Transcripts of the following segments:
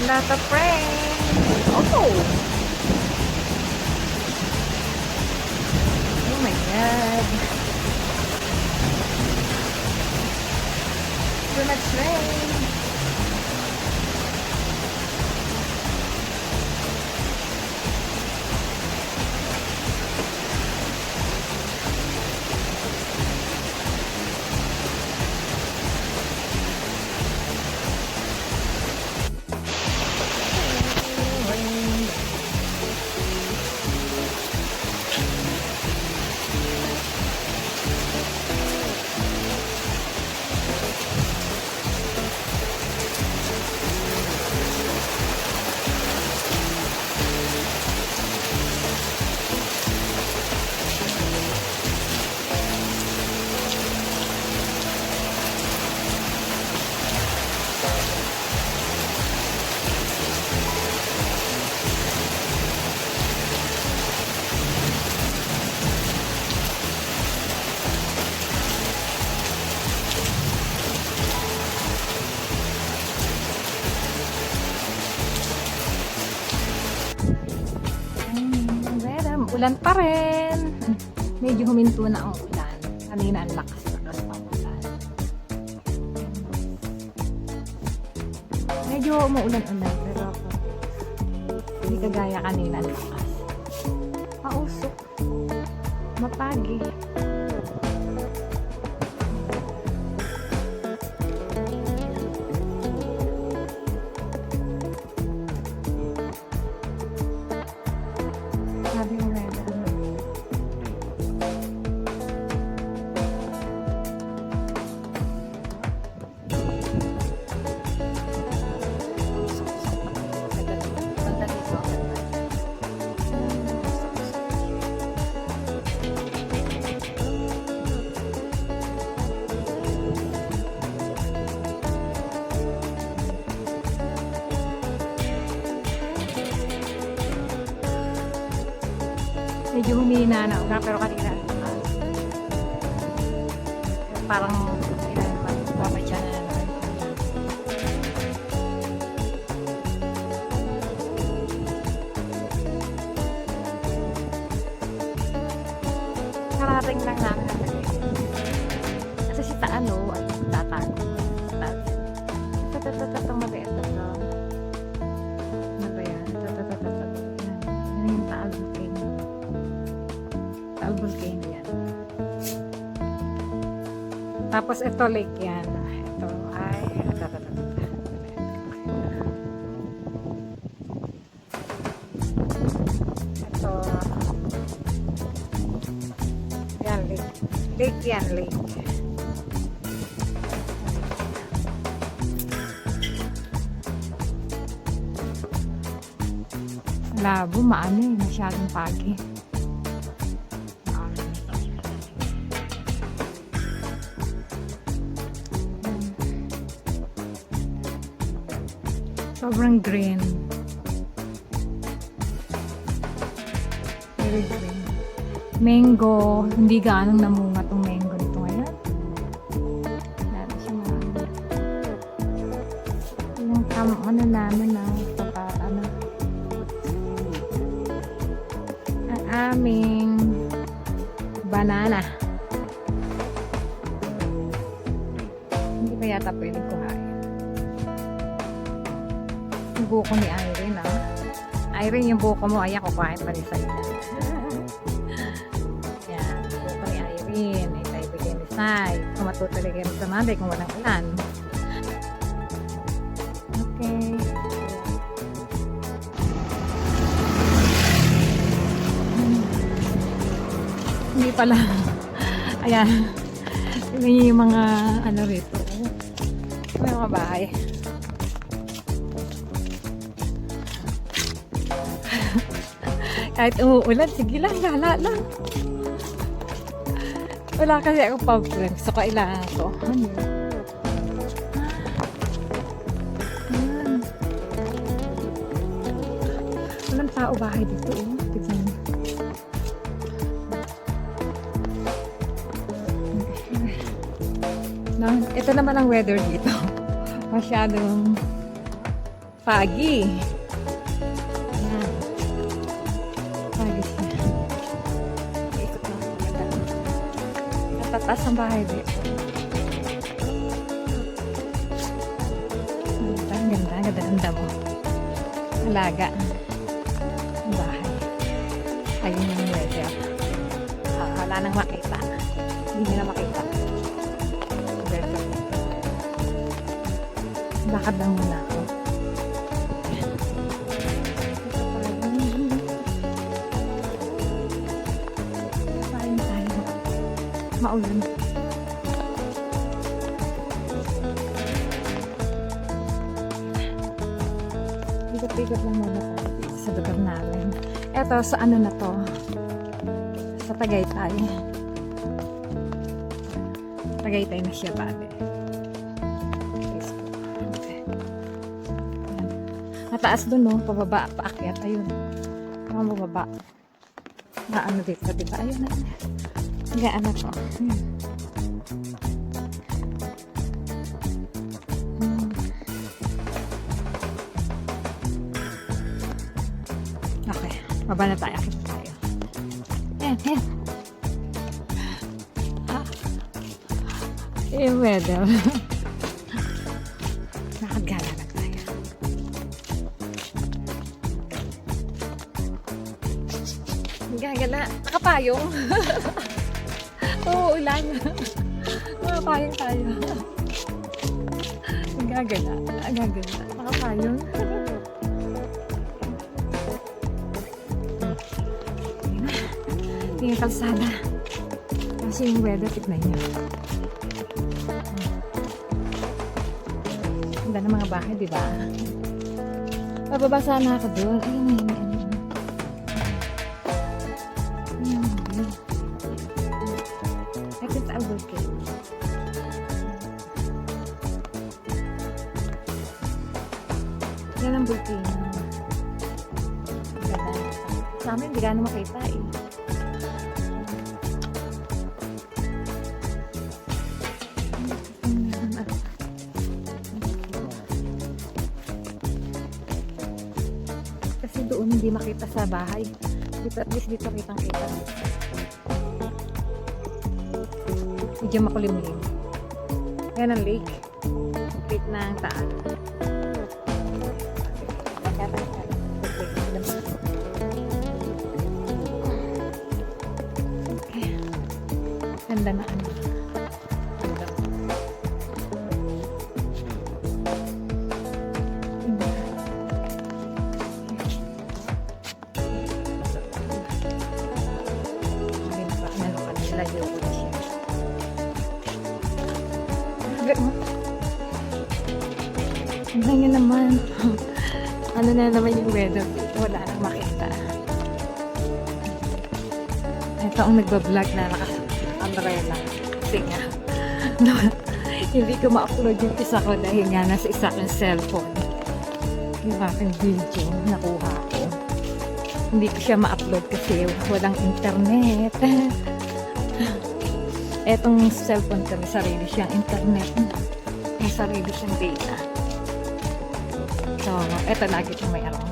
Lot of rain. Oh! Oh my God. Too much rain. Ulan pa rin. Medyo huminto na ang ulan. Kanina ang lakas pa ulan. Medyo umuulan-ulan pero hindi kagaya kanina ang lakas. Pausok. Mapagi. Sabi mo na medyo humina na uga pero kanina parang hindi naman papadya na naman. Karating lang namin ang galing kasi si Taano at Tatago tatatang maliit na to ano ba yan yan yung Taal volcano yan. Tapos ito lake yan. Ito ay ito yan lake. Lake yan lake. Labo maano eh. Masyadong pagi. Sobrang green. Very green. Mango. Hindi gaanong namunga tong mango nito ngayon. Lalo siya marami. Yung ano namin na ano. Ang aming banana. Hindi pa yata pwedeng kuhain. Buko ni Irene, Irene, yung buko mo, ayan, kukain pa rin sa'yo. Yan, buko ni Irene, ay tayo bigyan ni Sai. Kung matutuligyan sa Monday kung walang ulan. Okay. Hindi pala. Ayan. Yun yung mga ano rito. May mga bahay. Kahit umuulan, sige lang, lala lang. Wala kasi ako problem. So, kailangan ko. Ano yun? Walang tao bahay dito. Tignan mo. Ito naman ang weather dito. Masyadong Pagi. Ayan. Pagi siya. Ikot lang. Natataas ang bahay din. Ang ganda. Ang ganda mo. Alaga. Ang bahay. Ayun yung weather. Wala nang makita. Hindi nila makita. Lakad lang muna ako. Kain tayo. Maulan. Ikot-ikot lang muna tayo sa lugar namin. Eto, sa ano na to? Sa Tagaytay. Tagaytay na siya pati. Mataas doon, no? Pababa, paakyat. Ayun. Mga mababa. Na ano dito, diba? Ayun na. Gaan na to. Okay. Baba na tayo. Akit tayo. Ayan, ayan. Yung weather. Nakagala na tayo. Gagala. Nakapayong. Oo, ulan. Nakapayong tayo. Gagala. Gagala. Nakapayong. Tingin kalsada. Kasi yung weather, tignan niyo. Ganda ng mga bahay, di ba? Pababasa na ako doon. Ayun na yun. Ito sa Albuquerque. Yan ang bulkino. Ganda. Sa amin, hindi gano'n makita eh. Kasi doon hindi makita sa bahay. Dito, at least dito kitang-kita. Medyo makulimlim. Yan ang lake. Lake ng Taal. Okay. Ganda na ano. Tingnan nyo naman. Ano na naman yung weather dito. Wala nang makita. Ito ang nagbablog na naka-umbrella. Kasi nga, hindi ko ma-upload yung isa ko dahil nga nasa isa kong cellphone. Yung aking video nakuha ko. Hindi ko siya ma-upload kasi walang internet. Etong cellphone ko, may sarili siyang internet. May sarili siyang data. So, eto lagi itong may araw.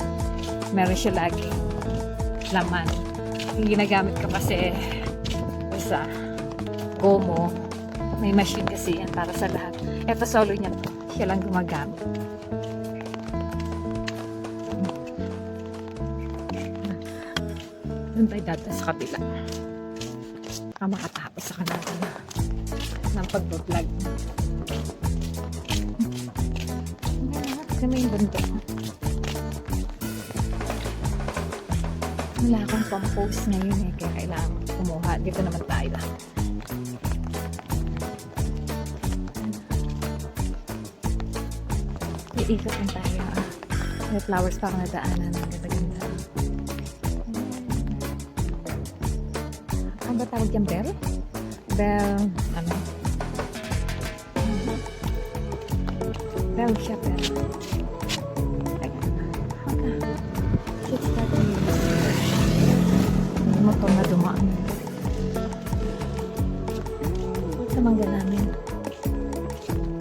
Meron siya lagi laman. Yung ginagamit ko kasi sa Gomo. May machine kasi yan para sa lahat. Eto solo niya to. Siya lang gumagamit. Doon tayo dati sa kabila. Makatapos sa kanila ng pag-vlog. Kasi may bundok. Wala akong pang-post ngayon eh. Kaya kailangan kumuha. Dito naman tayo. Iikot din tayo. May flowers pa ang nadaanan. Ang ganda-ganda. Ano ba tawag dyan? Bell? Bell, ano? Bell siya, bell. Shit, starting. May motor na dumaan. Sa mangga namin.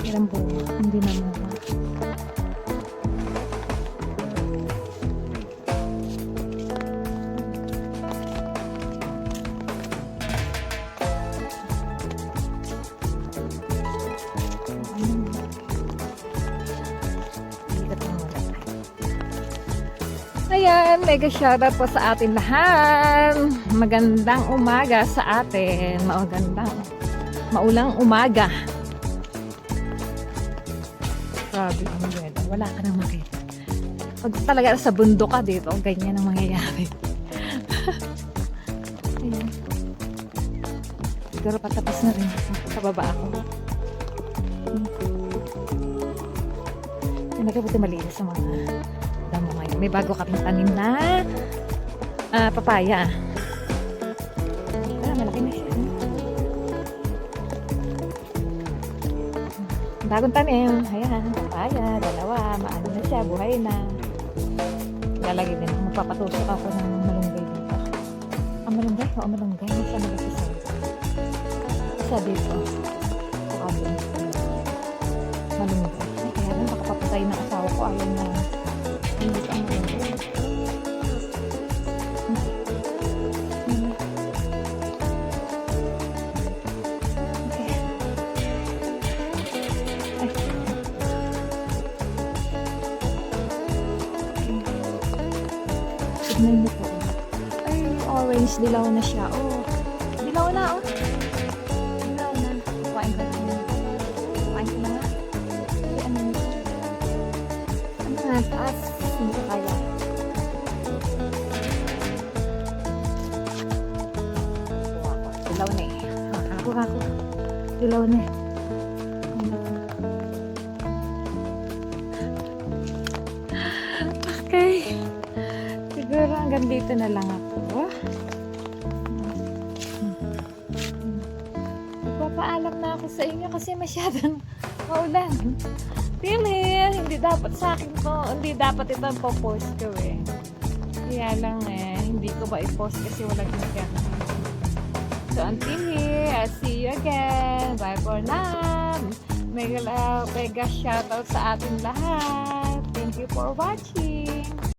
Ilang buo, hindi na muna. Ayan, mega shoutout po sa atin lahat. Magandang umaga sa atin. Maulang umaga. Grabe ang weather. Wala ka nang makita. Pag talaga sa bundok ka dito, ganyan ang mangyayari. Ayan. Siguro patapos na rin. Sa baba ako. Nagkabuti malinis sa mga damo ngayon. May bago kaming tanim na papaya. Malaki na siya. Bagong tanim. Ayan, papaya. Dalawa. Maano na siya. Buhay na. Lalagay din. Magpapatusok ako ng malunggay dito. Malunggay? Oo, malunggay. Siya nagsasabi. Siya dito. Malunggay. Kaya rin makapapatay ng asawa ko. Ayaw na. Hindi ka malunggay. Tignan niyo po. Ay, orange. Dilaw na siya. Oh. Dilaw na, oh. Dilaw na. Kuhain ko na. Kuhain ko na nga. Ay, ano nito? Ano nga? Taas. Hindi ko kaya. Dilaw na eh. Ako. Dilaw na eh. Okay. Siguro hanggang dito na lang ako. Nagpapaalam na ako sa inyo kasi masyadong maulan. Pilhin, hindi dapat sa akin to. Hindi dapat ito ang po-post ko eh. Kaya lang eh, hindi ko ba i-post kasi walang internet. So until here, I'll see you again. Bye for now. Mega shoutout sa ating lahat. Thank you for watching.